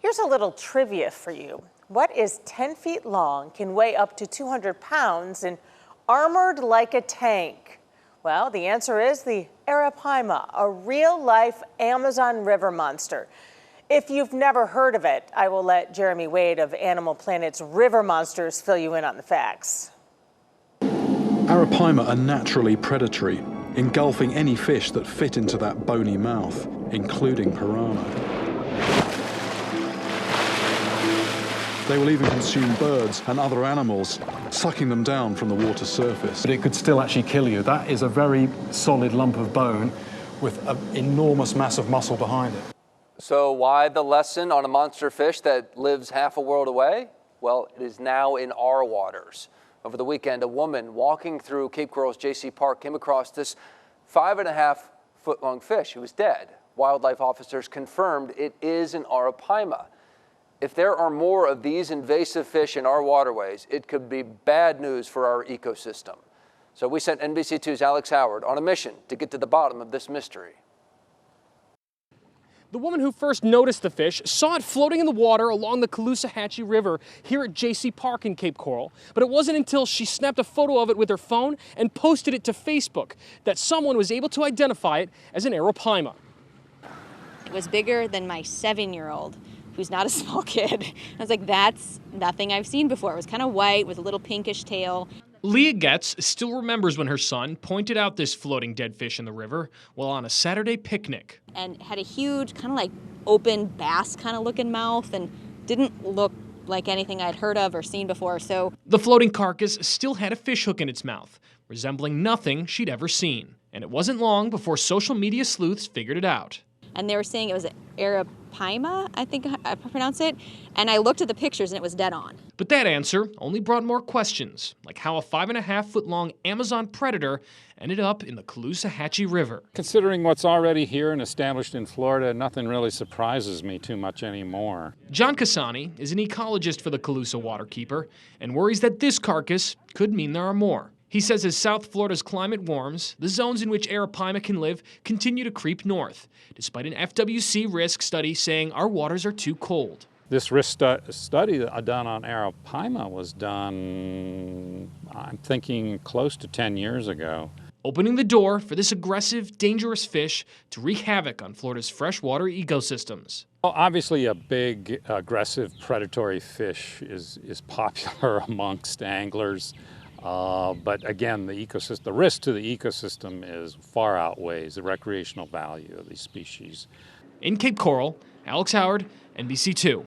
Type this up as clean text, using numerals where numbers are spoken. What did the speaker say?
Here's a little trivia for you. What is 10 feet long, can weigh up to 200 pounds, and armored like a tank? Well, the answer is the Arapaima, a real-life Amazon River monster. If you've never heard of it, I will let Jeremy Wade of Animal Planet's River Monsters fill you in on the facts. Arapaima are naturally predatory, engulfing any fish that fit into that bony mouth, including piranha. They will even consume birds and other animals, sucking them down from the water surface. But it could still actually kill you. That is a very solid lump of bone with an enormous mass of muscle behind it. So why the lesson on a monster fish that lives half a world away? Well, it is now in our waters. Over the weekend, a woman walking through Cape Coral's J.C. Park came across this 5.5-foot-long fish. It was dead. Wildlife officers confirmed it is an Arapaima. If there are more of these invasive fish in our waterways, it could be bad news for our ecosystem. So we sent NBC2's Alex Howard on a mission to get to the bottom of this mystery. The woman who first noticed the fish saw it floating in the water along the Caloosahatchee River here at J.C. Park in Cape Coral. But it wasn't until she snapped a photo of it with her phone and posted it to Facebook that someone was able to identify it as an Arapaima. It was bigger than my 7-year-old, who's not a small kid. I was like, that's nothing I've seen before. It was kind of white with a little pinkish tail. Leah Getz still remembers when her son pointed out this floating dead fish in the river while on a Saturday picnic. And had a huge kind of like open bass kind of looking mouth and didn't look like anything I'd heard of or seen before. So the floating carcass still had a fish hook in its mouth, resembling nothing she'd ever seen. And it wasn't long before social media sleuths figured it out. And they were saying it was Arapaima, I think I pronounce it. And I looked at the pictures and it was dead on. But that answer only brought more questions, like how a 5.5-foot-long Amazon predator ended up in the Caloosahatchee River. Considering what's already here and established in Florida, nothing really surprises me too much anymore. John Cassani is an ecologist for the Caloosa Waterkeeper and worries that this carcass could mean there are more. He says as South Florida's climate warms, the zones in which Arapaima can live continue to creep north, despite an FWC risk study saying our waters are too cold. This risk study done on Arapaima was done, I'm thinking, close to 10 years ago. Opening the door for this aggressive, dangerous fish to wreak havoc on Florida's freshwater ecosystems. Well, obviously a big, aggressive, predatory fish is popular amongst anglers. But again, the risk to the ecosystem far outweighs the recreational value of these species. In Cape Coral, Alex Howard, NBC2.